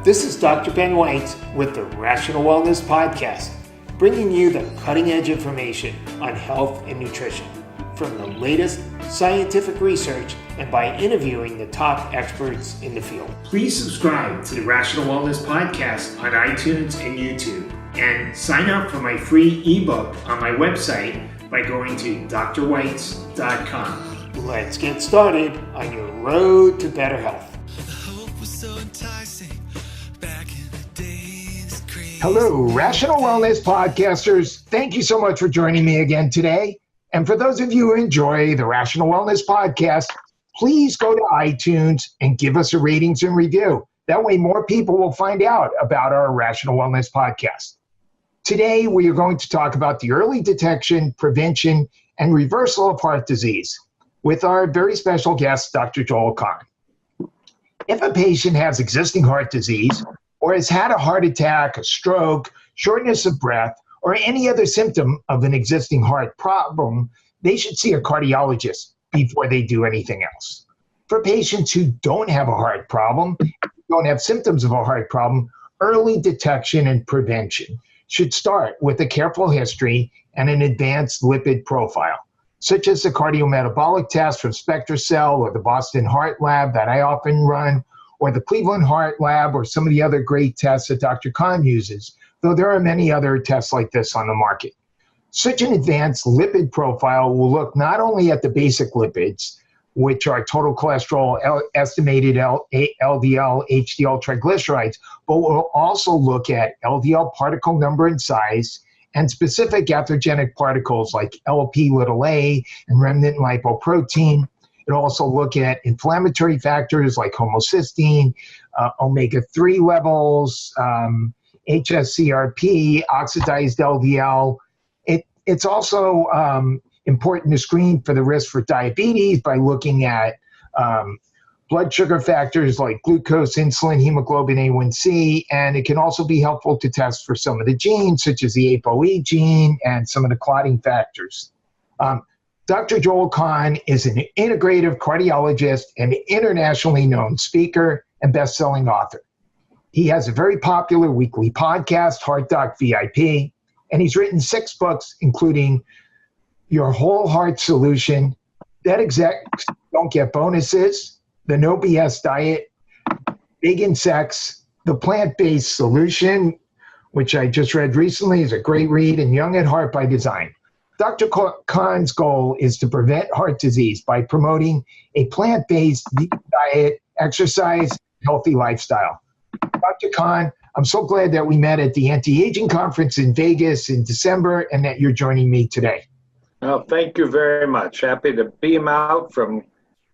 This is Dr. Ben Weitz with the Rational Wellness Podcast, bringing you the cutting-edge information on health and nutrition from the latest scientific research and by interviewing the top experts in the field. Please subscribe to the Rational Wellness Podcast on iTunes and YouTube, and sign up for my free ebook on my website by going to drweitz.com. Let's get started on your road to better health. Hello, Rational Wellness Podcasters. Thank you so much for joining me again today. And for those of you who enjoy the Rational Wellness Podcast, please go to iTunes and give us a ratings and review. That way more people will find out about our Rational Wellness Podcast. Today, we are going to talk about the early detection, prevention, and reversal of heart disease with our very special guest, Dr. Joel Kahn. If a patient has existing heart disease or has had a heart attack, a stroke, shortness of breath, or any other symptom of an existing heart problem, they should see a cardiologist before they do anything else. For patients who don't have a heart problem, don't have symptoms of a heart problem, early detection and prevention should start with a careful history and an advanced lipid profile, such as the cardiometabolic test from SpectraCell or the Boston Heart Lab that I often run, or the Cleveland Heart Lab, or some of the other great tests that Dr. Kahn uses, though there are many other tests like this on the market. Such an advanced lipid profile will look not only at the basic lipids, which are total cholesterol, estimated LDL, HDL, triglycerides, but will also look at LDL particle number and size, and specific atherogenic particles like Lp(a) and remnant lipoprotein. It'll also look at inflammatory factors like homocysteine, omega-3 levels, HSCRP, oxidized LDL. It's also important to screen for the risk for diabetes by looking at blood sugar factors like glucose, insulin, hemoglobin A1C, and it can also be helpful to test for some of the genes, such as the ApoE gene and some of the clotting factors. Dr. Joel Kahn is an integrative cardiologist and internationally known speaker and best-selling author. He has a very popular weekly podcast, Heart Doc VIP, and he's written 6 books, including Your Whole Heart Solution, Dead Execs Don't Get Bonuses, The No BS Diet, Big in Sex, The Plant-Based Solution, which I just read recently, is a great read, and Young at Heart by Design. Dr. Kahn's goal is to prevent heart disease by promoting a plant-based diet, exercise, healthy lifestyle. Dr. Kahn, I'm so glad that we met at the Anti-Aging Conference in Vegas in December and that you're joining me today. Well, thank you very much. Happy to beam out from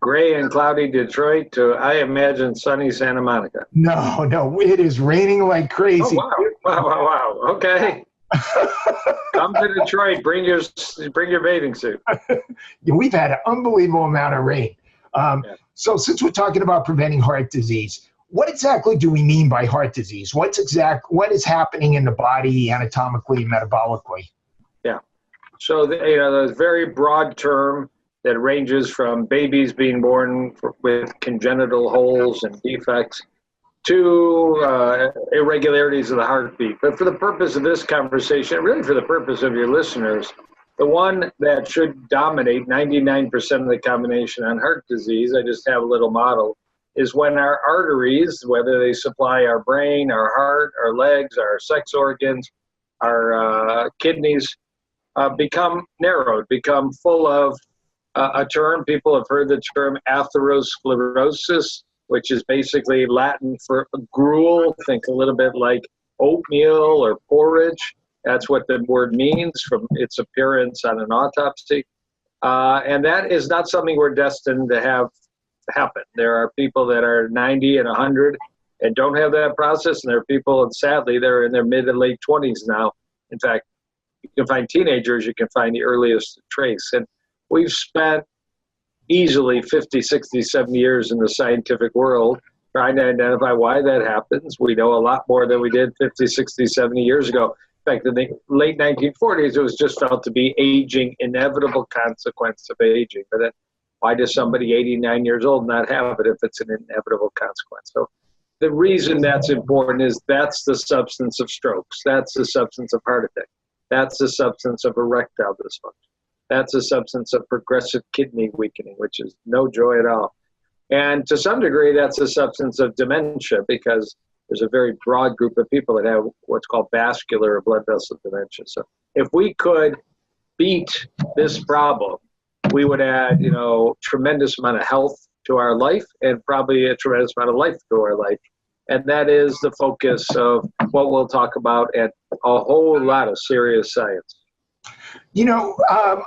gray and cloudy Detroit to, I imagine, sunny Santa Monica. No, it is raining like crazy. Oh, wow. Okay. Come to Detroit. Bring your bathing suit. We've had an unbelievable amount of rain. So since we're talking about preventing heart disease, what exactly do we mean by heart disease? What is happening in the body anatomically and metabolically? Yeah. So there's a very broad term that ranges from babies being born with congenital holes and defects to irregularities of the heartbeat. But for the purpose of this conversation, really for the purpose of your listeners, the one that should dominate 99% of the combination on heart disease, I just have a little model, is when our arteries, whether they supply our brain, our heart, our legs, our sex organs, our kidneys, become narrowed, become full of a term. People have heard the term atherosclerosis, which is basically Latin for gruel. Think a little bit like oatmeal or porridge. That's what the word means from its appearance on an autopsy. And that is not something we're destined to have happen. There are people that are 90 and 100 and don't have that process, and there are people, and sadly, they're in their mid and late 20s now. In fact, you can find teenagers, you can find the earliest trace. And we've spent easily 50, 60, 70 years in the scientific world trying to identify why that happens. We know a lot more than we did 50, 60, 70 years ago. In fact, in the late 1940s, it was just felt to be aging, inevitable consequence of aging. But then why does somebody 89 years old not have it if it's an inevitable consequence? So the reason that's important is that's the substance of strokes. That's the substance of heart attack. That's the substance of erectile dysfunction. That's the substance of progressive kidney weakening, which is no joy at all. And to some degree, that's the substance of dementia, because there's a very broad group of people that have what's called vascular or blood vessel dementia. So if we could beat this problem, we would add, tremendous amount of health to our life and probably a tremendous amount of life to our life. And that is the focus of what we'll talk about at a whole lot of serious science.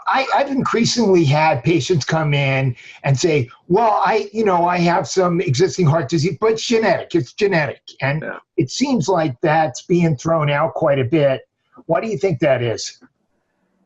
I've increasingly had patients come in and say, well, I have some existing heart disease, but it's genetic. And It seems like that's being thrown out quite a bit. Why do you think that is?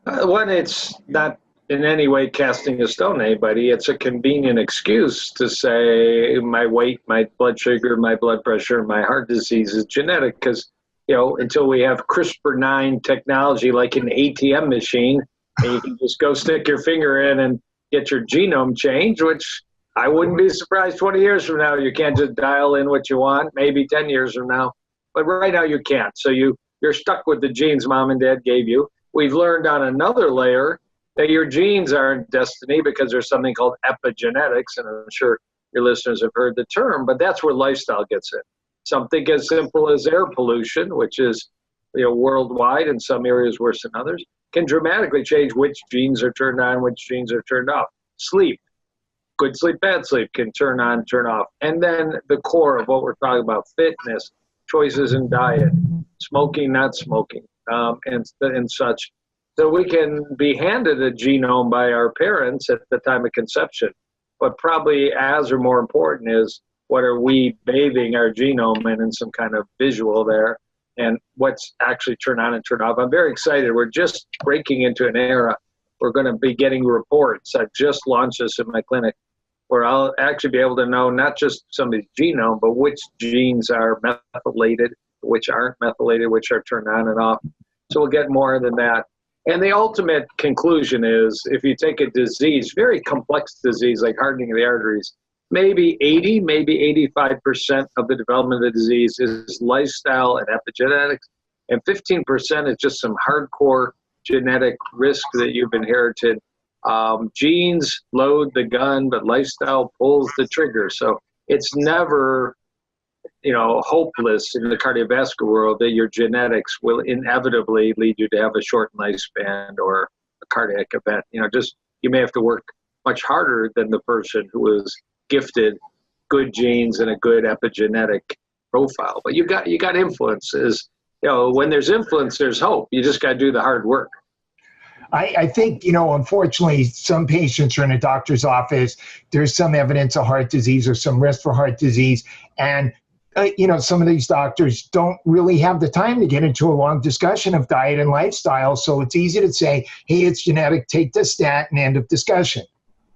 One, it's not in any way casting a stone at anybody. It's a convenient excuse to say my weight, my blood sugar, my blood pressure, my heart disease is genetic, because until we have CRISPR-9 technology like an ATM machine, and you can just go stick your finger in and get your genome changed, which I wouldn't be surprised 20 years from now. You can't just dial in what you want, maybe 10 years from now. But right now you can't. So you're stuck with the genes mom and dad gave you. We've learned on another layer that your genes aren't destiny, because there's something called epigenetics, and I'm sure your listeners have heard the term, but that's where lifestyle gets in. Something as simple as air pollution, which is worldwide, in some areas worse than others, can dramatically change which genes are turned on, which genes are turned off. Sleep, good sleep, bad sleep, can turn on, turn off. And then the core of what we're talking about, fitness, choices in diet, smoking, not smoking, and such. So we can be handed a genome by our parents at the time of conception, but probably as or more important is, what are we bathing our genome in some kind of visual there, and what's actually turn on and turn off. I'm very excited. We're just breaking into an era. We're going to be getting reports. I've just launched this in my clinic, where I'll actually be able to know not just somebody's genome, but which genes are methylated, which aren't methylated, which are turned on and off. So we'll get more than that. And the ultimate conclusion is, if you take a disease, very complex disease like hardening of the arteries, maybe 80, maybe 85% of the development of the disease is lifestyle and epigenetics, and 15% is just some hardcore genetic risk that you've inherited. Genes load the gun, but lifestyle pulls the trigger. So it's never, hopeless in the cardiovascular world that your genetics will inevitably lead you to have a short lifespan or a cardiac event. You may have to work much harder than the person who is gifted good genes and a good epigenetic profile. But you got influences. When there's influence, there's hope. You just got to do the hard work. I think, unfortunately, some patients are in a doctor's office. There's some evidence of heart disease or some risk for heart disease. And, some of these doctors don't really have the time to get into a long discussion of diet and lifestyle. So it's easy to say, hey, it's genetic, take this stat, and end of discussion.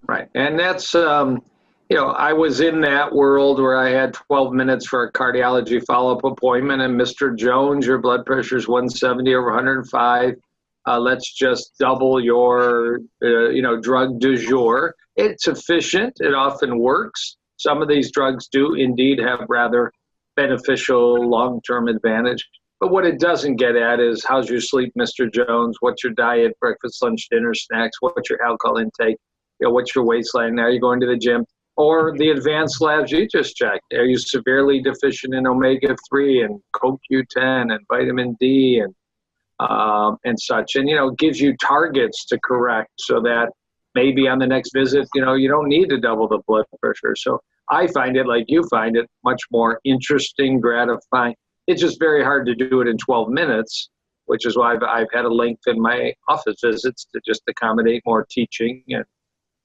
Right. And that's, I was in that world where I had 12 minutes for a cardiology follow-up appointment, and Mr. Jones, your blood pressure is 170 over 105. Let's just double your, drug du jour. It's efficient. It often works. Some of these drugs do indeed have rather beneficial long-term advantage. But what it doesn't get at is, how's your sleep, Mr. Jones? What's your diet, breakfast, lunch, dinner, snacks? What's your alcohol intake? What's your waistline? Are you going to the gym? Or the advanced labs you just checked. Are you severely deficient in omega-3 and CoQ10 and vitamin D and such? And, it gives you targets to correct, so that maybe on the next visit, you don't need to double the blood pressure. So I find it, like you find it, much more interesting, gratifying. It's just very hard to do it in 12 minutes, which is why I've had to lengthen my office visits to just accommodate more teaching and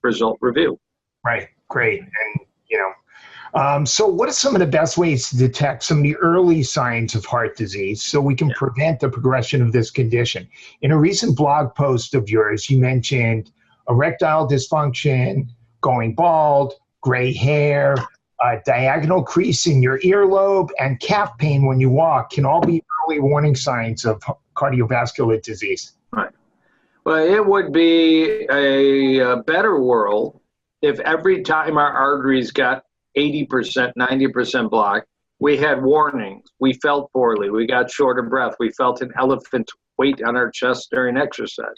result review. Right. Great. And, so what are some of the best ways to detect some of the early signs of heart disease so we can prevent the progression of this condition? In a recent blog post of yours, you mentioned erectile dysfunction, going bald, gray hair, diagonal crease in your earlobe, and calf pain when you walk can all be early warning signs of cardiovascular disease. Right. Well, it would be a better world if every time our arteries got 80%, 90% blocked, We had warnings. We felt poorly. We got short of breath. We felt an elephant weight on our chest during exercise.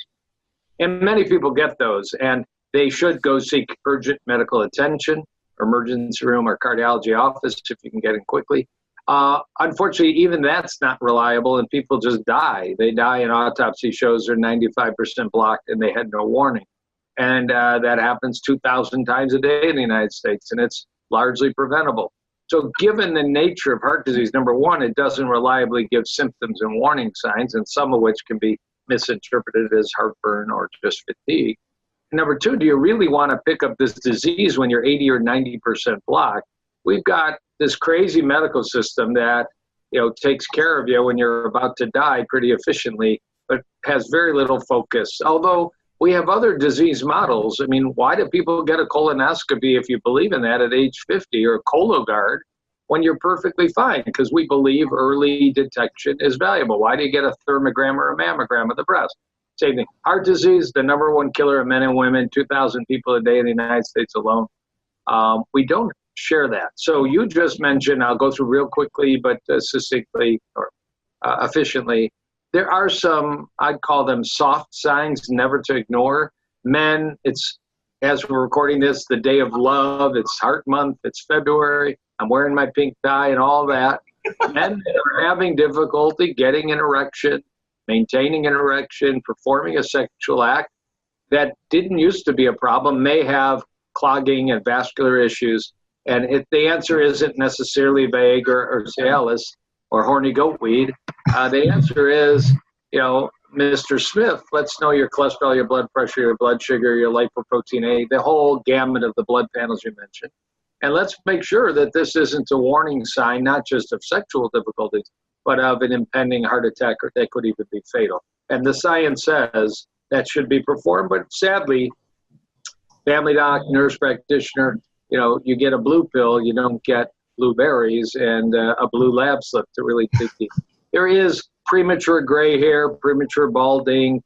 And many people get those, and they should go seek urgent medical attention, emergency room or cardiology office if you can get in quickly. Unfortunately, even that's not reliable, and people just die. They die, and autopsy shows they're 95% blocked, and they had no warning. And that happens 2,000 times a day in the United States, and it's largely preventable. So given the nature of heart disease, number one, it doesn't reliably give symptoms and warning signs, and some of which can be misinterpreted as heartburn or just fatigue. And number two, do you really want to pick up this disease when you're 80 or 90% blocked? We've got this crazy medical system that, takes care of you when you're about to die pretty efficiently, but has very little focus. Although we have other disease models. I mean, why do people get a colonoscopy if you believe in that at age 50, or Cologuard when you're perfectly fine? Because we believe early detection is valuable. Why do you get a thermogram or a mammogram of the breast? Same thing. Heart disease, the number one killer of men and women, 2,000 people a day in the United States alone. We don't share that. So you just mentioned, I'll go through real quickly, but succinctly or efficiently, there are some, I'd call them soft signs never to ignore. Men, it's, as we're recording this, the day of love, it's heart month, it's February, I'm wearing my pink tie and all that. Men are having difficulty getting an erection, maintaining an erection, performing a sexual act that didn't used to be a problem, may have clogging and vascular issues. And if the answer isn't necessarily Viagra or Cialis or horny goatweed, the answer is, Mr. Smith, let's know your cholesterol, your blood pressure, your blood sugar, your lipoprotein A, the whole gamut of the blood panels you mentioned. And let's make sure that this isn't a warning sign, not just of sexual difficulties, but of an impending heart attack or that could even be fatal. And the science says that should be performed, but sadly, family doc, nurse practitioner, you get a blue pill, you don't get blueberries and a blue lab slip to really dig deep. There is premature gray hair, premature balding.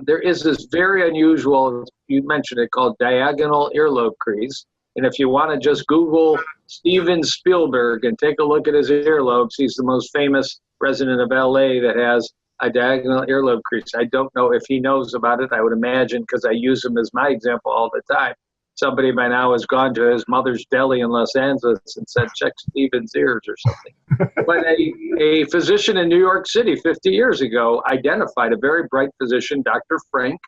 There is this very unusual, you mentioned it, called diagonal earlobe crease. And if you want to just Google Steven Spielberg and take a look at his earlobes, he's the most famous resident of LA that has a diagonal earlobe crease. I don't know if he knows about it. I would imagine, because I use him as my example all the time. Somebody by now has gone to his mother's deli in Los Angeles and said, check Steven's ears or something. But a physician in New York City 50 years ago identified, a very bright physician, Dr. Frank,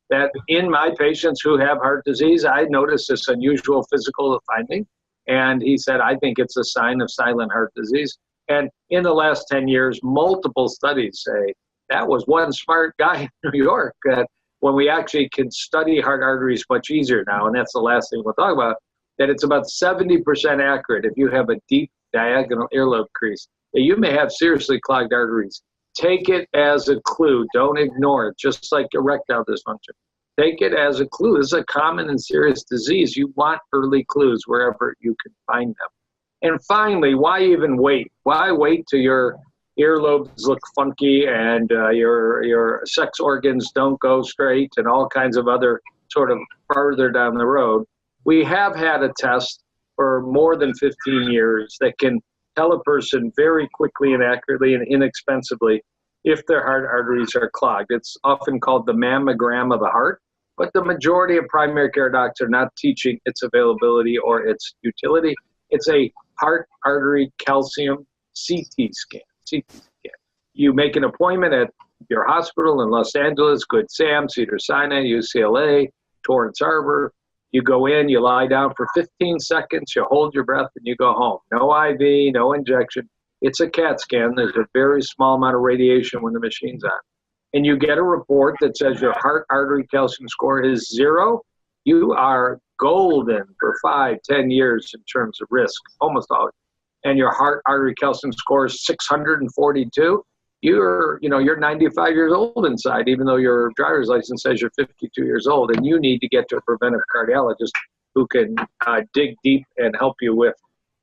that in my patients who have heart disease, I noticed this unusual physical finding. And he said, I think it's a sign of silent heart disease. And in the last 10 years, multiple studies say that was one smart guy in New York that when we actually can study heart arteries much easier now, and that's the last thing we'll talk about, that it's about 70% accurate if you have a deep diagonal earlobe crease, that you may have seriously clogged arteries. Take it as a clue. Don't ignore it, just like erectile dysfunction. Take it as a clue. This is a common and serious disease. You want early clues wherever you can find them. And finally, why even wait? Why wait till your earlobes look funky and your sex organs don't go straight and all kinds of other sort of farther down the road? We have had a test for more than 15 years that can tell a person very quickly and accurately and inexpensively if their heart arteries are clogged. It's often called the mammogram of the heart, but the majority of primary care docs are not teaching its availability or its utility. It's a heart artery calcium CT scan. You make an appointment at your hospital in Los Angeles, Good Sam, Cedars-Sinai, UCLA, Torrance Harbor. You go in, you lie down for 15 seconds, you hold your breath, and you go home. No IV, no injection. It's a CAT scan. There's a very small amount of radiation when the machine's on. And you get a report that says your heart artery calcium score is 0. You are golden for 5-10 years in terms of risk, almost always. And your heart artery calcium score is 642. You're 95 years old inside, even though your driver's license says you're 52 years old, and you need to get to a preventive cardiologist who can dig deep and help you with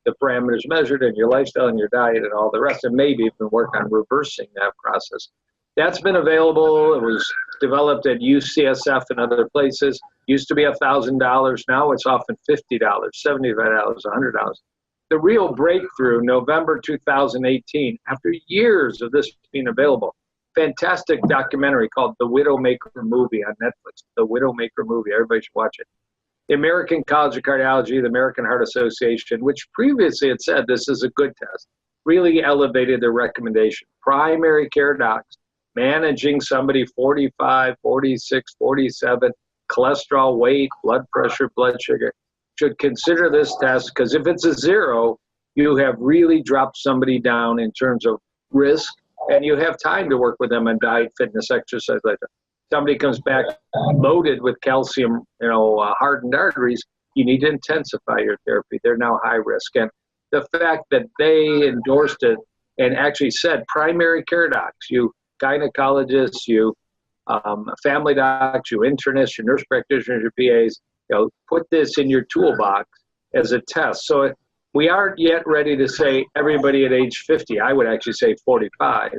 the parameters measured and your lifestyle and your diet and all the rest, and maybe even work on reversing that process. That's been available. It was developed at UCSF and other places. Used to be $1,000. Now it's often $50, $75, $100. the real breakthrough, November 2018, after years of this being available, fantastic documentary called The Widowmaker Movie on Netflix. The Widowmaker Movie, everybody should watch it. The American College of Cardiology, the American Heart Association, which previously had said this is a good test, really elevated their recommendation. Primary care docs managing somebody 45, 46, 47, cholesterol, weight, blood pressure, blood sugar, should consider this test, because if it's a 0, you have really dropped somebody down in terms of risk, and you have time to work with them on diet, fitness, exercise, like that. Somebody comes back loaded with calcium, hardened arteries, you need to intensify your therapy. They're now high risk. And the fact that they endorsed it and actually said primary care docs, you gynecologists, you family docs, you internists, your nurse practitioners, your PAs, put this in your toolbox as a test. So we aren't yet ready to say everybody at age 50, I would actually say 45,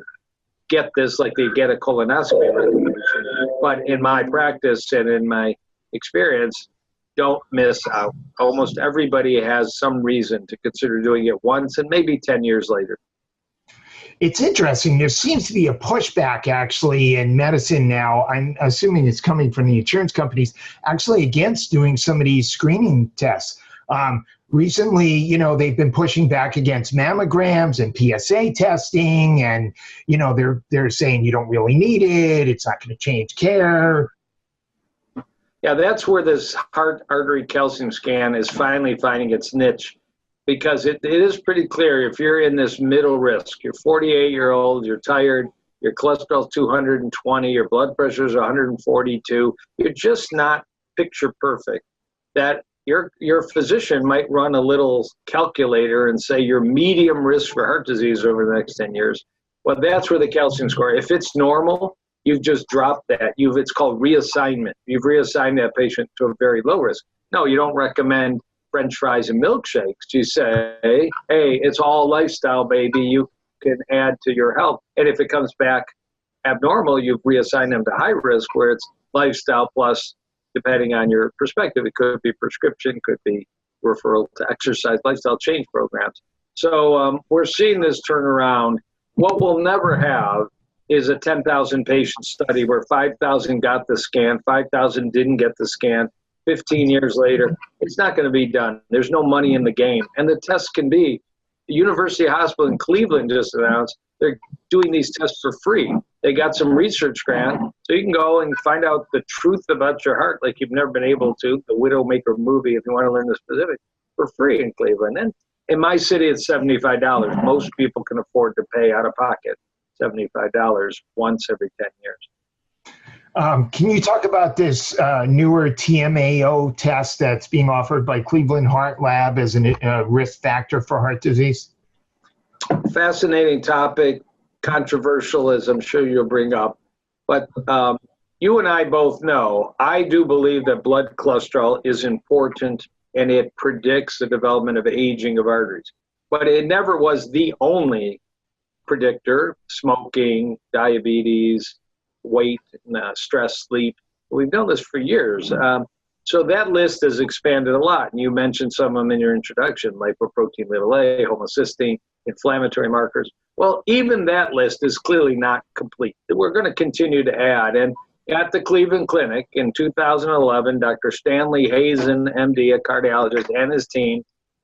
get this like they get a colonoscopy recommendation. But in my practice and in my experience, don't miss out. Almost everybody has some reason to consider doing it once and maybe 10 years later. It's interesting. There seems to be a pushback actually in medicine now. I'm assuming it's coming from the insurance companies actually against doing some of these screening tests. Recently, they've been pushing back against mammograms and PSA testing, and they're saying you don't really need it. It's not going to change care. Yeah, that's where this heart artery calcium scan is finally finding its niche, because it is pretty clear if you're in this middle risk, you're 48-year-old, you're tired, your cholesterol's 220, your blood pressure is 142, you're just not picture perfect, that your physician might run a little calculator and say you're medium risk for heart disease over the next 10 years. Well, that's where the calcium score, if it's normal, you've just dropped that. It's called reassignment. You've reassigned that patient to a very low risk. No, you don't recommend French fries and milkshakes. You say, hey, it's all lifestyle, baby. You can add to your health. And if it comes back abnormal, you've reassigned them to high risk, where it's lifestyle plus, depending on your perspective, it could be prescription, could be referral to exercise, lifestyle change programs. So we're seeing this turn around. What we'll never have is a 10,000 patient study where 5,000 got the scan, 5,000 didn't get the scan. 15 years later, it's not going to be done. There's no money in the game. And the tests can be, the University Hospital in Cleveland just announced they're doing these tests for free. They got some research grant, so you can go and find out the truth about your heart like you've never been able to, the Widowmaker Movie, if you want to learn the specifics, for free in Cleveland. And in my city, it's $75. Most people can afford to pay out of pocket $75 once every 10 years. Can you talk about this newer TMAO test that's being offered by Cleveland Heart Lab as a risk factor for heart disease? Fascinating topic, controversial, as I'm sure you'll bring up. But you and I both know, I do believe that blood cholesterol is important and it predicts the development of aging of arteries. But it never was the only predictor. Smoking, diabetes, weight, stress, sleep. We've known this for years. So that list has expanded a lot. And you mentioned some of them in your introduction, lipoprotein little a, homocysteine, inflammatory markers. Well, even that list is clearly not complete. We're going to continue to add. And at the Cleveland Clinic in 2011, Dr. Stanley Hazen, MD, a cardiologist, and his team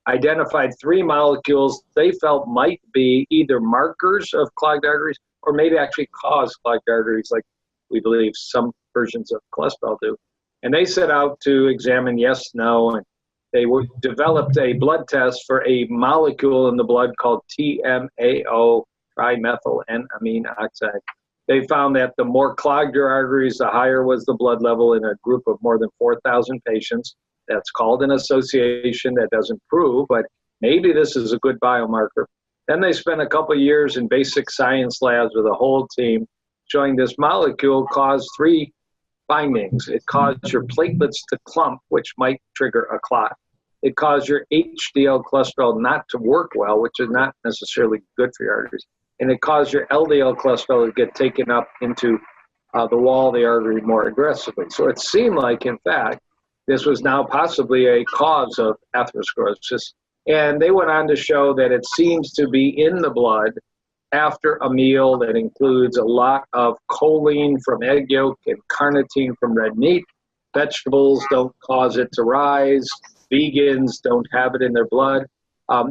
identified 3 molecules they felt might be either markers of clogged arteries or maybe actually cause clogged arteries, like we believe some versions of cholesterol do. And they set out to examine yes, no, and they developed a blood test for a molecule in the blood called TMAO, trimethylamine oxide. They found that the more clogged your arteries, the higher was the blood level in a group of more than 4,000 patients. That's called an association. That doesn't prove, but maybe this is a good biomarker. Then they spent a couple of years in basic science labs with a whole team showing this molecule caused 3 findings. It caused your platelets to clump, which might trigger a clot. It caused your HDL cholesterol not to work well, which is not necessarily good for your arteries. And it caused your LDL cholesterol to get taken up into the wall of the artery more aggressively. So it seemed like, in fact, this was now possibly a cause of atherosclerosis. And they went on to show that it seems to be in the blood after a meal that includes a lot of choline from egg yolk and carnitine from red meat. Vegetables don't cause it to rise. Vegans don't have it in their blood.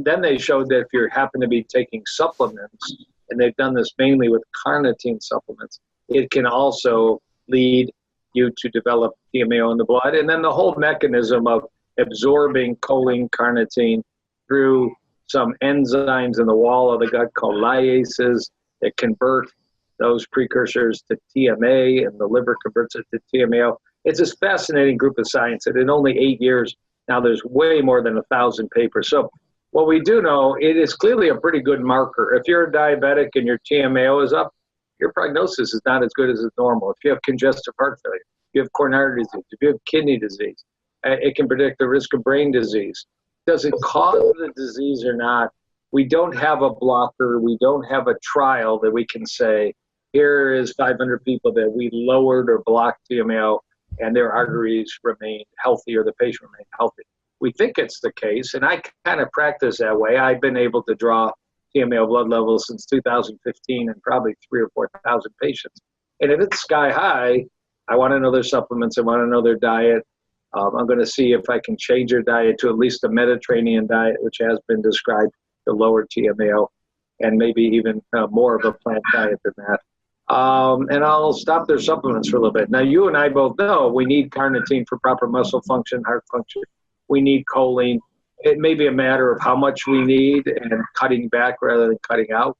Then they showed that if you happen to be taking supplements, and they've done this mainly with carnitine supplements, it can also lead you to develop TMAO in the blood. And then the whole mechanism of absorbing choline, carnitine through some enzymes in the wall of the gut called lyases that convert those precursors to TMA, and the liver converts it to TMAO. It's this fascinating group of science, and in only 8 years, now there's way more than 1,000 papers. So what we do know, it is clearly a pretty good marker. If you're a diabetic and your TMAO is up, your prognosis is not as good as is normal. If you have congestive heart failure, if you have coronary disease, if you have kidney disease, it can predict the risk of brain disease. Does it cause the disease or not? We don't have a blocker. We don't have a trial that we can say, here is 500 people that we lowered or blocked TMAO and their arteries remained healthy or the patient remained healthy. We think it's the case, and I kind of practice that way. I've been able to draw TMAO blood levels since 2015 and probably 3,000 or 4,000 patients. And if it's sky high, I want to know their supplements. I want to know their diet. I'm going to see if I can change their diet to at least a Mediterranean diet, which has been described to lower TMAO, and maybe even more of a plant diet than that. And I'll stop their supplements for a little bit. Now, you and I both know we need carnitine for proper muscle function, heart function. We need choline. It may be a matter of how much we need and cutting back rather than cutting out.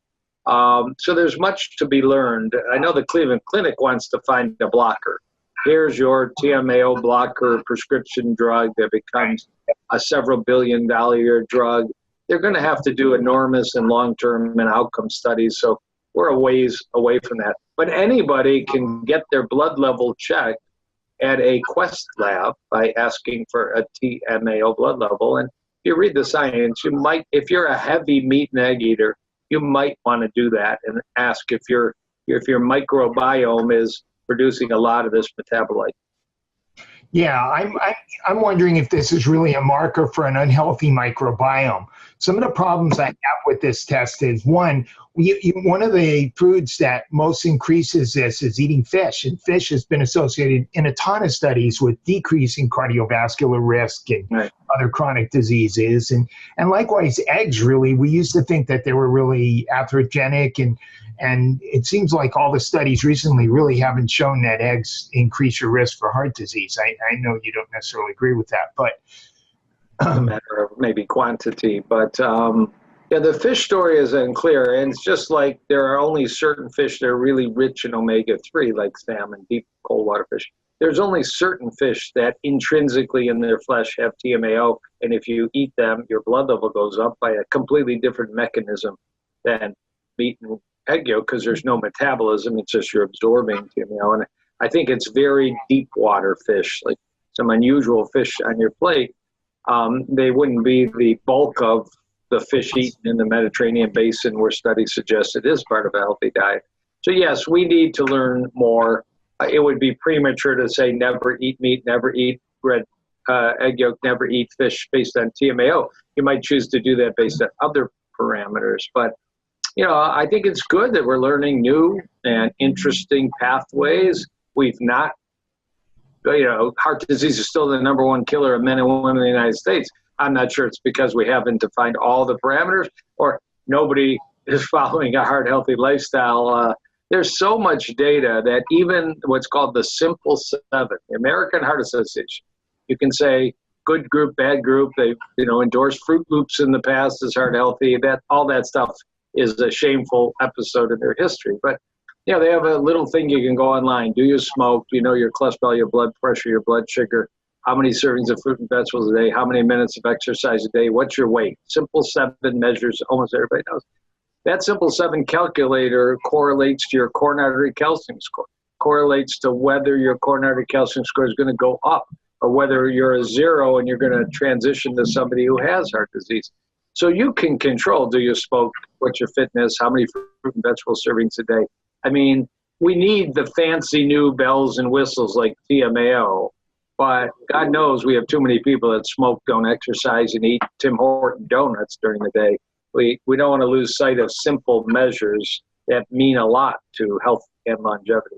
So there's much to be learned. I know the Cleveland Clinic wants to find a blocker. Here's your TMAO blocker prescription drug that becomes a several billion-dollar drug. They're going to have to do enormous and long-term and outcome studies. So we're a ways away from that. But anybody can get their blood level checked at a Quest lab by asking for a TMAO blood level. And if you read the science, you might, if you're a heavy meat and egg eater, you might want to do that and ask if your microbiome is producing a lot of this metabolite. Yeah, I'm wondering if this is really a marker for an unhealthy microbiome. Some of the problems I have with this test is, one of the foods that most increases this is eating fish, and fish has been associated in a ton of studies with decreasing cardiovascular risk and other chronic diseases. And likewise, eggs, really, we used to think that they were really atherogenic, and it seems like all the studies recently really haven't shown that eggs increase your risk for heart disease. I know you don't necessarily agree with that, but a matter of maybe quantity. But yeah, the fish story is unclear, and it's just like there are only certain fish that are really rich in omega-3, like salmon, deep cold water fish. There's only certain fish that intrinsically in their flesh have TMAO, and if you eat them, your blood level goes up by a completely different mechanism than meat and egg yolk, because there's no metabolism. It's just you're absorbing TMAO. And I think it's very deep water fish, like some unusual fish on your plate. They wouldn't be the bulk of the fish eaten in the Mediterranean basin, where studies suggest it is part of a healthy diet. So yes, we need to learn more. It would be premature to say never eat meat, never eat red egg yolk, never eat fish based on TMAO. You might choose to do that based on other parameters. But I think it's good that we're learning new and interesting pathways. We've not, heart disease is still the #1 killer of men and women in the United States. I'm not sure it's because we haven't defined all the parameters, or nobody is following a heart healthy lifestyle. There's so much data that even what's called the Simple Seven, the American Heart Association, you can say good group, bad group. They've endorsed Fruit Loops in the past as heart healthy. That all that stuff is a shameful episode in their history. But they have a little thing you can go online. Do you smoke? Do you know your cholesterol, your blood pressure, your blood sugar? How many servings of fruit and vegetables a day? How many minutes of exercise a day? What's your weight? Simple 7 measures almost everybody knows. That Simple 7 calculator correlates to your coronary artery calcium score, correlates to whether your coronary artery calcium score is going to go up, or whether you're a 0 and you're going to transition to somebody who has heart disease. So you can control, do you smoke, what's your fitness, how many fruit and vegetable servings a day. I mean, we need the fancy new bells and whistles like TMAO, But God knows we have too many people that smoke, don't exercise, and eat Tim Horton donuts during the day. We don't want to lose sight of simple measures that mean a lot to health and longevity.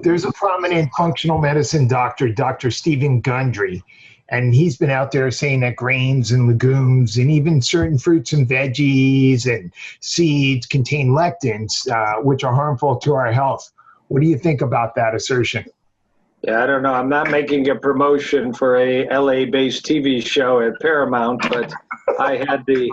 There's a prominent functional medicine doctor, Dr. Stephen Gundry, and he's been out there saying that grains and legumes and even certain fruits and veggies and seeds contain lectins, which are harmful to our health. What do you think about that assertion? Yeah, I don't know. I'm not making a promotion for a LA-based TV show at Paramount, but I had the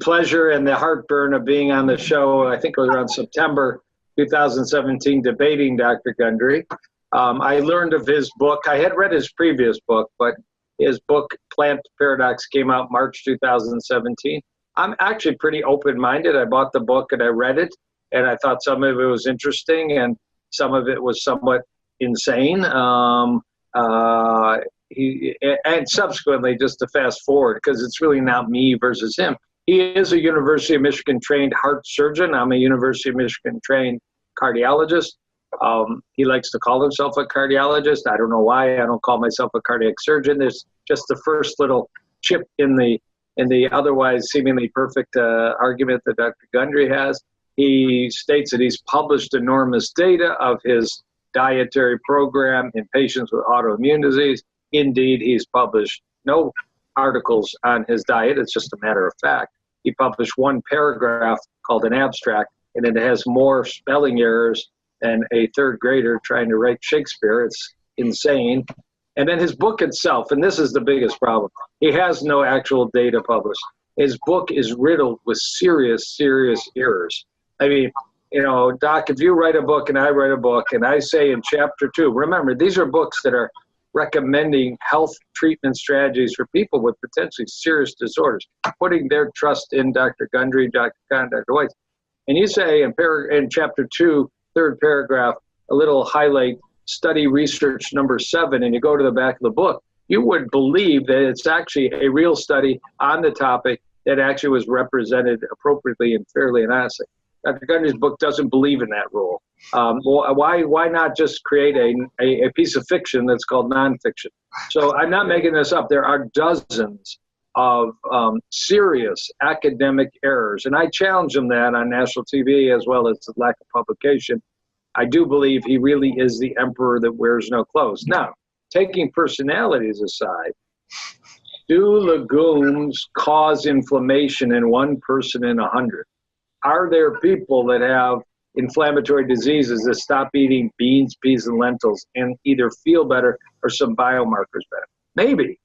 pleasure and the heartburn of being on the show. I think it was around September 2017, debating Dr. Gundry. I learned of his book. I had read his previous book, but his book, Plant Paradox, came out March 2017. I'm actually pretty open-minded. I bought the book and I read it, and I thought some of it was interesting and some of it was somewhat insane. And subsequently, just to fast forward, because it's really not me versus him. He is a University of Michigan trained heart surgeon. I'm a University of Michigan trained cardiologist. He likes to call himself a cardiologist. I don't know why I don't call myself a cardiac surgeon. There's just the first little chip in the otherwise seemingly perfect argument that Dr. Gundry has. He states that he's published enormous data of his dietary program in patients with autoimmune disease. Indeed, he's published no articles on his diet. It's just a matter of fact. He published one paragraph called an abstract, and it has more spelling errors than a third grader trying to write Shakespeare. It's insane. And then his book itself, and this is the biggest problem, he has no actual data published. His book is riddled with serious, serious errors. I mean, you know, Doc, if you write a book and I write a book and I say in chapter 2, remember, these are books that are recommending health treatment strategies for people with potentially serious disorders, putting their trust in Dr. Gundry, Dr. Kahn, Dr. Weitz. And you say in chapter 2, third paragraph, a little highlight, study research number 7, and you go to the back of the book, you would believe that it's actually a real study on the topic that actually was represented appropriately and fairly and honestly. Dr. Gundry's book doesn't believe in that rule. Why not just create a piece of fiction that's called nonfiction? So I'm not making this up. There are dozens of serious academic errors, and I challenge him that on national TV as well as the lack of publication. I do believe he really is the emperor that wears no clothes. Now, taking personalities aside, do legumes cause inflammation in one person in 100? Are there people that have inflammatory diseases that stop eating beans, peas, and lentils and either feel better or some biomarkers better? Maybe.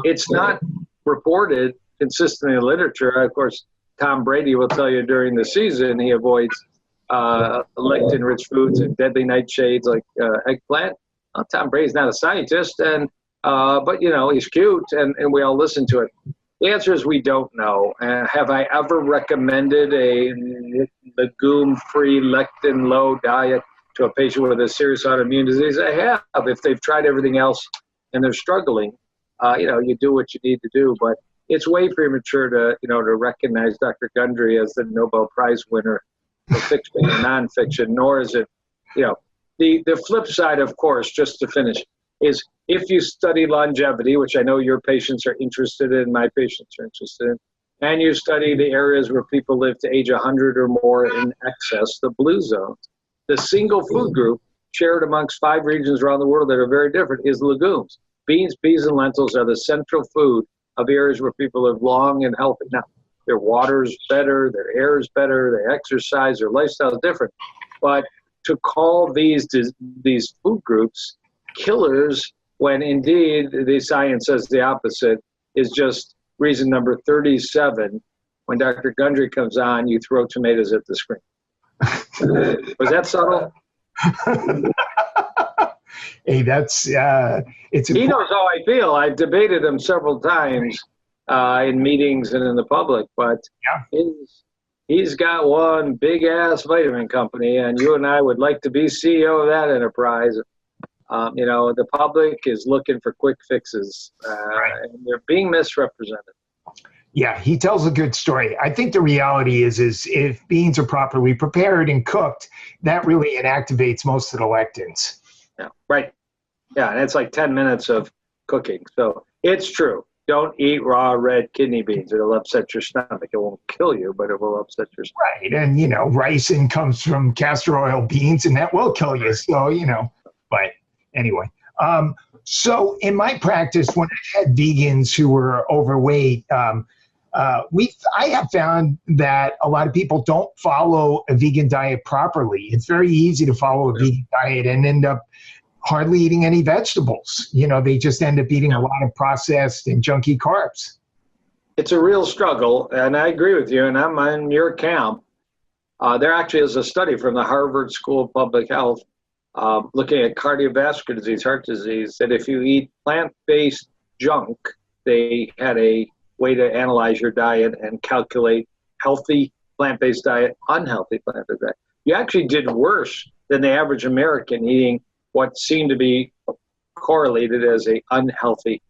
It's not reported consistently in literature. Of course, Tom Brady will tell you during the season he avoids lectin-rich foods and deadly nightshades like eggplant. Tom Brady's not a scientist, but, you know, he's cute, and we all listen to it. The answer is we don't know. Have I ever recommended a legume-free, lectin-low diet to a patient with a serious autoimmune disease? I have. If they've tried everything else and they're struggling, you know, you do what you need to do. But it's way premature to recognize Dr. Gundry as the Nobel Prize winner for fiction and nonfiction, nor is it, you know, the flip side, of course, just to finish, is if you study longevity, which I know your patients are interested in, my patients are interested in, and you study the areas where people live to age 100 or more in excess, the blue zones, the single food group shared amongst 5 regions around the world that are very different is legumes. Beans, peas, and lentils are the central food of areas where people live long and healthy. Now, their water's better, their air is better, they exercise, their lifestyle is different. But to call these food groups killers, when indeed the science says the opposite, is just reason number 37. When Dr. Gundry comes on, you throw tomatoes at the screen. Was that subtle? Hey, that's it's. He knows how I feel. I've debated him several times in meetings and in the public, but yeah. He's got one big ass vitamin company, and you and I would like to be CEO of that enterprise. You know, the public is looking for quick fixes, and they're being misrepresented. Yeah, he tells a good story. I think the reality is if beans are properly prepared and cooked, that really inactivates most of the lectins. Yeah, right. Yeah, and it's like 10 minutes of cooking. So it's true. Don't eat raw red kidney beans. It'll upset your stomach. It won't kill you, but it will upset your stomach. Right. And, ricin comes from castor oil beans, and that will kill you. So, but anyway. So in my practice, when I had vegans who were overweight, I have found that a lot of people don't follow a vegan diet properly. It's very easy to follow a vegan diet and end up hardly eating any vegetables. They just end up eating a lot of processed and junky carbs. It's a real struggle, and I agree with you, and I'm on your camp. There actually is a study from the Harvard School of Public Health looking at cardiovascular disease, heart disease, that if you eat plant-based junk, they had a way to analyze your diet and calculate healthy plant-based diet, unhealthy plant-based diet. You actually did worse than the average American eating what seemed to be correlated as a unhealthy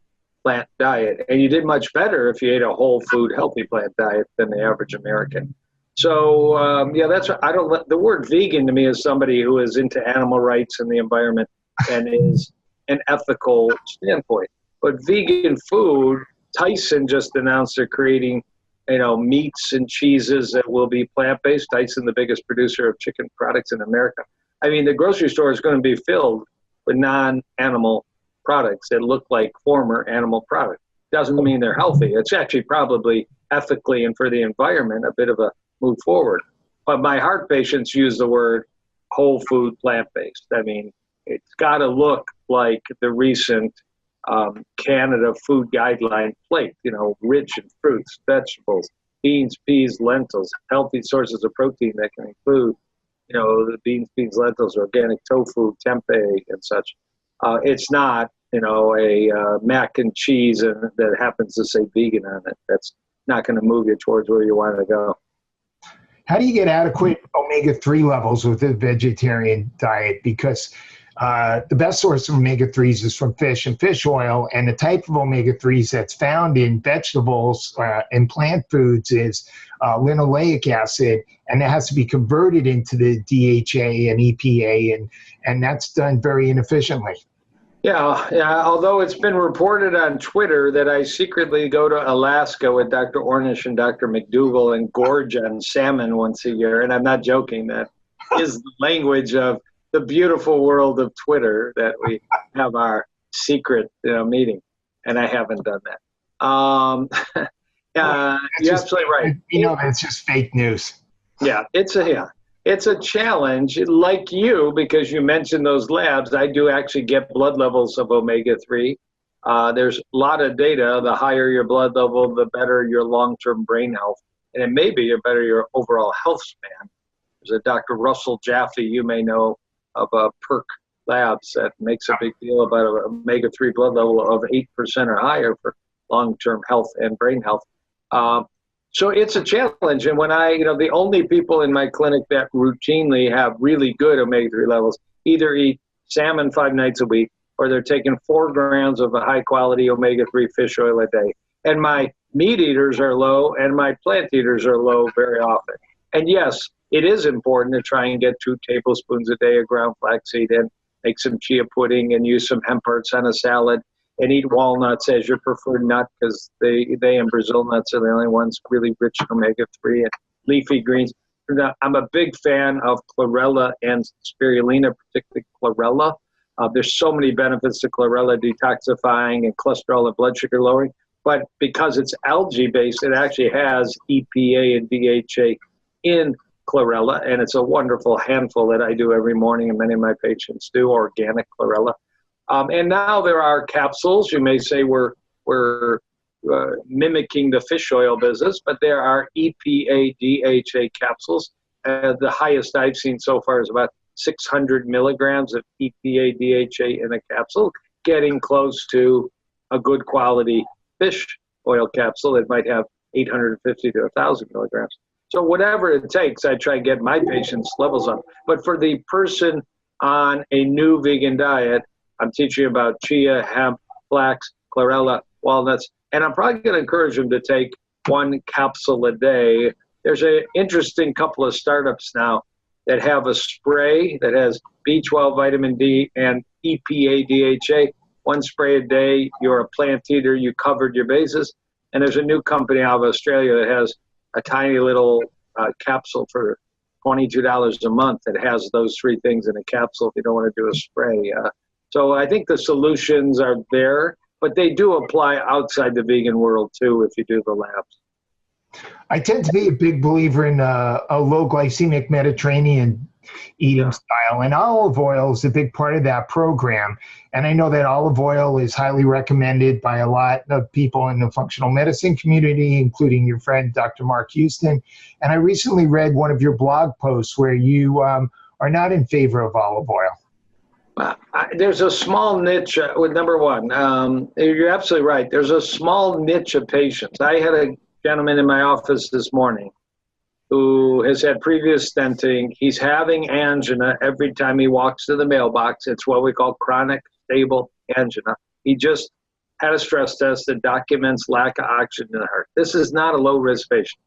plant diet. And you did much better if you ate a whole food, healthy plant diet than the average American. So, that's what the word vegan to me is somebody who is into animal rights and the environment and is an ethical standpoint. But vegan food, Tyson just announced they're creating, meats and cheeses that will be plant-based. Tyson, the biggest producer of chicken products in America. I mean, the grocery store is going to be filled with non-animal products that look like former animal products. Doesn't mean they're healthy. It's actually probably ethically and for the environment a bit of a move forward. But my heart patients use the word whole food plant-based. I mean, it's got to look like the recent Canada food guideline plate, rich in fruits, vegetables, beans, peas, lentils, healthy sources of protein that can include, the beans, peas, lentils, organic tofu, tempeh, and such. It's not, a mac and cheese that happens to say vegan on it. That's not going to move you towards where you want to go. How do you get adequate omega-3 levels with a vegetarian diet? Because the best source of omega-3s is from fish and fish oil, and the type of omega-3s that's found in vegetables and plant foods is linoleic acid, and that has to be converted into the DHA and EPA, and that's done very inefficiently. Yeah. Although it's been reported on Twitter that I secretly go to Alaska with Dr. Ornish and Dr. McDougall and gorge on salmon once a year, and I'm not joking. That is the language of the beautiful world of Twitter, that we have our secret meeting, and I haven't done that. You're absolutely right. It's just fake news. Yeah, it's a challenge, like you, because you mentioned those labs. I do actually get blood levels of omega-3. There's a lot of data. The higher your blood level, the better your long-term brain health, and it may be the better your overall health span. There's a Dr. Russell Jaffe, you may know, of Perk Labs, that makes a big deal about an omega-3 blood level of 8% or higher for long-term health and brain health. So it's a challenge. And when the only people in my clinic that routinely have really good omega-3 levels either eat salmon 5 nights a week, or they're taking 4 grams of a high-quality omega-3 fish oil a day. And my meat eaters are low, and my plant eaters are low very often. And yes, it is important to try and get 2 tablespoons a day of ground flaxseed in, make some chia pudding, and use some hemp hearts on a salad, and eat walnuts as your preferred nut, because they and Brazil nuts are the only ones really rich in omega-3, and leafy greens. I'm a big fan of chlorella and spirulina, particularly chlorella. There's so many benefits to chlorella, detoxifying and cholesterol and blood sugar lowering. But because it's algae-based, it actually has EPA and DHA in chlorella, and it's a wonderful handful that I do every morning, and many of my patients do, organic chlorella. And now there are capsules. You may say we're mimicking the fish oil business, but there are EPA, DHA capsules. The highest I've seen so far is about 600 milligrams of EPA, DHA in a capsule, getting close to a good quality fish oil capsule that might have 850 to 1,000 milligrams. So whatever it takes, I try and get my patients' levels up. But for the person on a new vegan diet, I'm teaching about chia, hemp, flax, chlorella, walnuts, and I'm probably going to encourage them to take 1 capsule a day. There's an interesting couple of startups now that have a spray that has B12, vitamin D, and EPA, DHA, one spray a day. You're a plant eater. You covered your bases. And there's a new company out of Australia that has a tiny little capsule for $22 a month that has those three things in a capsule if you don't want to do a spray. So I think the solutions are there, but they do apply outside the vegan world too if you do the labs. I tend to be a big believer in a low glycemic Mediterranean eating style, and olive oil is a big part of that program. And I know that olive oil is highly recommended by a lot of people in the functional medicine community, including your friend, Dr. Mark Houston. And I recently read one of your blog posts where you are not in favor of olive oil. There's a small niche with number one. You're absolutely right. There's a small niche of patients. I had a gentleman in my office this morning who has had previous stenting. He's having angina every time he walks to the mailbox. It's what we call chronic stable angina. He just had a stress test that documents lack of oxygen in the heart. This is not a low-risk patient.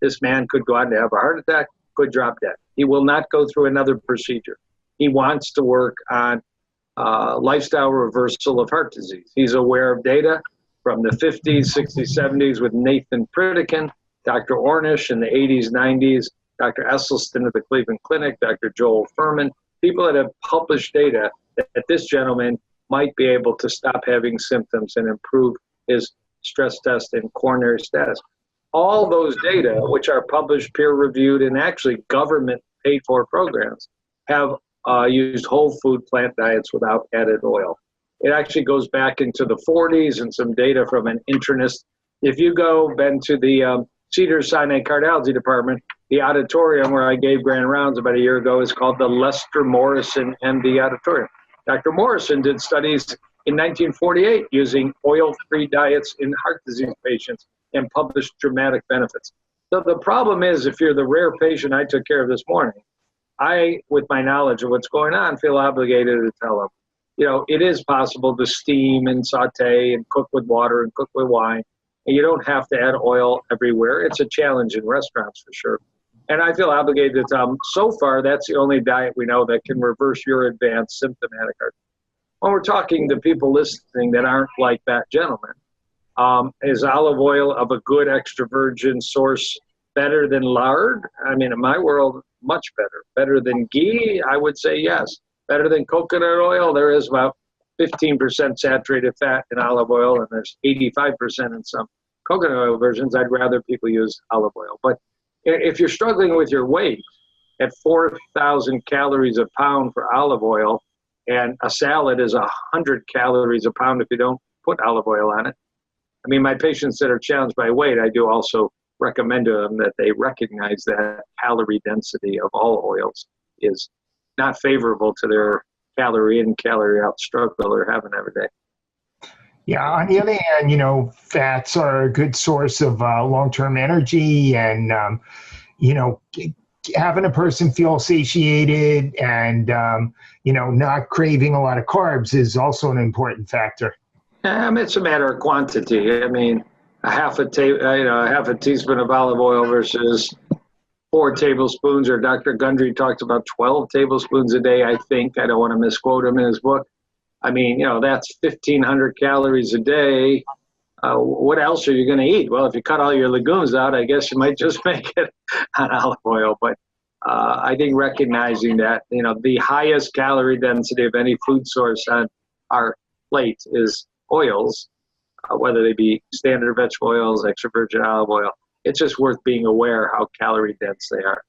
This man could go on to have a heart attack, could drop dead. He will not go through another procedure. He wants to work on lifestyle reversal of heart disease. He's aware of data from the 50s, 60s, 70s with Nathan Pritikin, Dr. Ornish in the 80s, 90s, Dr. Esselstyn at the Cleveland Clinic, Dr. Joel Furman, people that have published data that this gentleman might be able to stop having symptoms and improve his stress test and coronary status. All those data, which are published, peer-reviewed, and actually government-paid-for programs, have used whole food plant diets without added oil. It actually goes back into the 40s and some data from an internist. If you go, Ben, to the Cedars-Sinai Cardiology Department, the auditorium where I gave grand rounds about a year ago is called the Lester Morrison MD Auditorium. Dr. Morrison did studies in 1948 using oil-free diets in heart disease patients and published dramatic benefits. So the problem is, if you're the rare patient I took care of this morning, I, with my knowledge of what's going on, feel obligated to tell them, you know, it is possible to steam and saute and cook with water and cook with wine. And you don't have to add oil everywhere. It's a challenge in restaurants for sure. And I feel obligated to tell them, so far, that's the only diet we know that can reverse your advanced symptomatic heart. When we're talking to people listening that aren't like that gentleman, is olive oil of a good extra virgin source better than lard? I mean, in my world, much better. Better than ghee? I would say yes. Better than coconut oil? There is about 15% saturated fat in olive oil, and there's 85% in some coconut oil versions. I'd rather people use olive oil. But if you're struggling with your weight at 4,000 calories a pound for olive oil, and a salad is 100 calories a pound if you don't put olive oil on it. I mean, my patients that are challenged by weight, I do also recommend to them that they recognize that calorie density of all oils is not favorable to their calorie in, calorie out struggle they're having every day. Yeah, on the other hand, you know, fats are a good source of long-term energy, and, you know, having a person feel satiated and, you know, not craving a lot of carbs is also an important factor. It's a matter of quantity. I mean, a half a teaspoon of olive oil versus 4 tablespoons, or Dr. Gundry talks about 12 tablespoons a day, I think. I don't want to misquote him in his book. I mean, you know, that's 1,500 calories a day. What else are you going to eat? Well, if you cut all your legumes out, I guess you might just make it on olive oil. But I think recognizing that, you know, the highest calorie density of any food source on our plate is oils, whether they be standard vegetable oils, extra virgin olive oil. It's just worth being aware how calorie dense they are.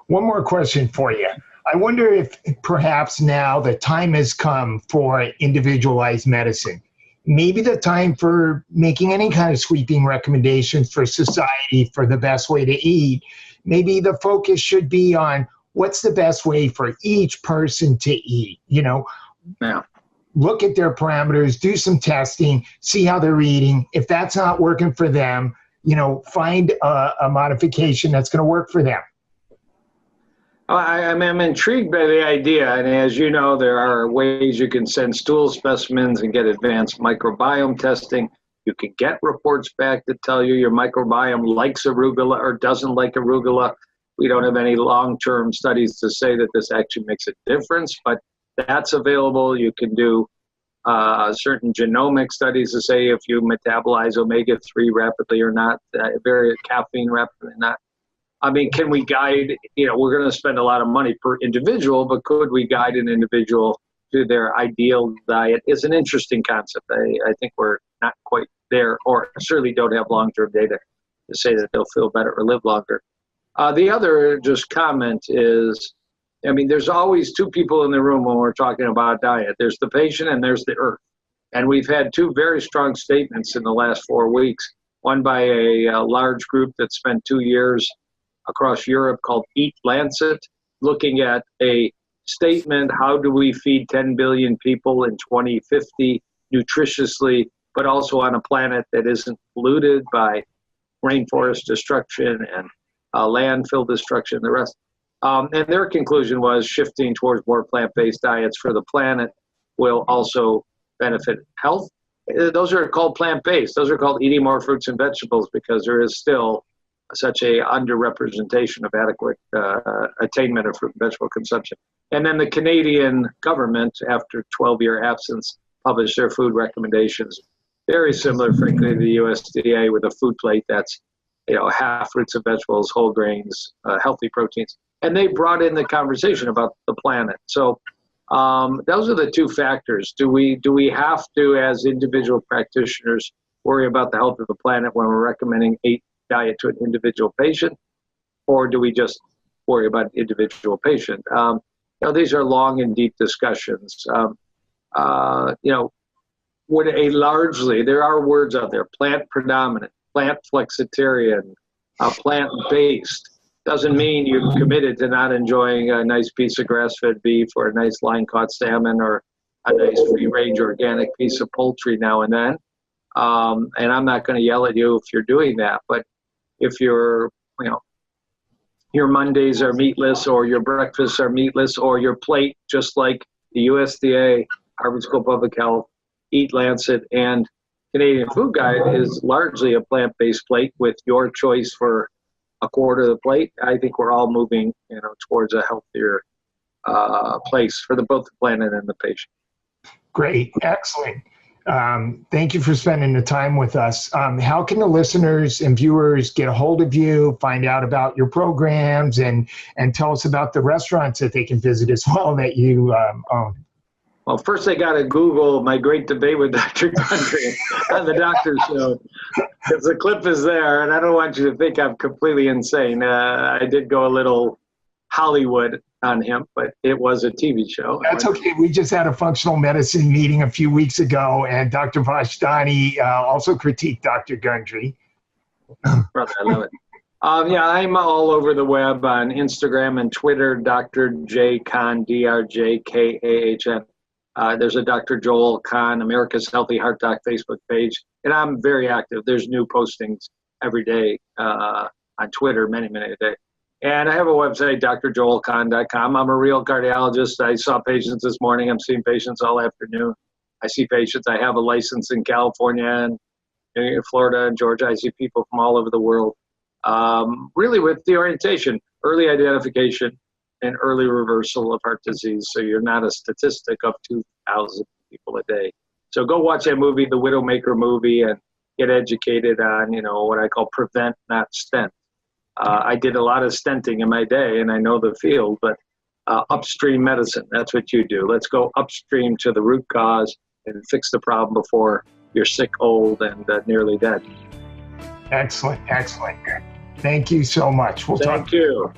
One more question for you. I wonder if perhaps now the time has come for individualized medicine. Maybe the time for making any kind of sweeping recommendations for society for the best way to eat. Maybe the focus should be on what's the best way for each person to eat. You know, look at their parameters, do some testing, see how they're eating. If that's not working for them, you know, find a modification that's going to work for them. I'm intrigued by the idea, and as you know, there are ways you can send stool specimens and get advanced microbiome testing. You can get reports back that tell you your microbiome likes arugula or doesn't like arugula. We don't have any long-term studies to say that this actually makes a difference, but That's available. You can do certain genomic studies to say if you metabolize omega-3 rapidly or not, very caffeine rapidly or not. I mean, can we guide, we're going to spend a lot of money per individual, but could we guide an individual to their ideal diet is an interesting concept. I think we're not quite there, or certainly don't have long-term data to say that they'll feel better or live longer. The other just comment is, I mean, there's always two people in the room when we're talking about diet. There's the patient and there's the earth. And we've had two very strong statements in the last 4 weeks, one by a large group that spent 2 years across Europe called Eat Lancet, looking at a statement, how do we feed 10 billion people in 2050 nutritiously, but also on a planet that isn't polluted by rainforest destruction and landfill destruction, the rest. And their conclusion was shifting towards more plant-based diets for the planet will also benefit health. Those are called plant-based. Those are called eating more fruits and vegetables because there is still such a underrepresentation of adequate attainment of fruit and vegetable consumption. And then the Canadian government, after 12-year absence, published their food recommendations. Very similar, frankly, to the USDA with a food plate that's half fruits and vegetables, whole grains, healthy proteins. And they brought in the conversation about the planet. So those are the two factors. Do we have to, as individual practitioners, worry about the health of the planet when we're recommending a diet to an individual patient, or do we just worry about an individual patient? These are long and deep discussions. Would a largely, there are words out there, plant predominant, plant flexitarian, plant-based, doesn't mean you've committed to not enjoying a nice piece of grass-fed beef or a nice line-caught salmon or a nice free-range organic piece of poultry now and then. And I'm not going to yell at you if you're doing that, but if your Mondays are meatless or your breakfasts are meatless or your plate, just like the USDA, Harvard School of Public Health, Eat Lancet, and Canadian Food Guide is largely a plant-based plate with your choice for a quarter of the plate. I think we're all moving, towards a healthier place for both the planet and the patient. Great, excellent. Thank you for spending the time with us. How can the listeners and viewers get a hold of you, find out about your programs, and tell us about the restaurants that they can visit as well that you own? Well, first they got to Google my great debate with Dr. Gundry on the doctor's show, because the clip is there, and I don't want you to think I'm completely insane. I did go a little Hollywood on him, but it was a TV show. That's okay. We just had a functional medicine meeting a few weeks ago, and Dr. Vashtani also critiqued Dr. Gundry. Brother, I love it. I'm all over the web on Instagram and Twitter, Dr. J. Kahn, DRJKAHN. There's a Dr. Joel Kahn, America's Healthy Heart Doc Facebook page, and I'm very active. There's new postings every day on Twitter, many a day. And I have a website, drjoelkahn.com. I'm a real cardiologist. I saw patients this morning. I'm seeing patients all afternoon. I see patients. I have a license in California and in Florida and Georgia. I see people from all over the world, really with the orientation, early identification, and early reversal of heart disease, so you're not a statistic of 2,000 people a day. So go watch that movie, the Widowmaker movie, and get educated on, what I call prevent, not stent. I did a lot of stenting in my day, and I know the field, but upstream medicine, that's what you do. Let's go upstream to the root cause and fix the problem before you're sick, old, and nearly dead. Excellent. Thank you so much. Thank you.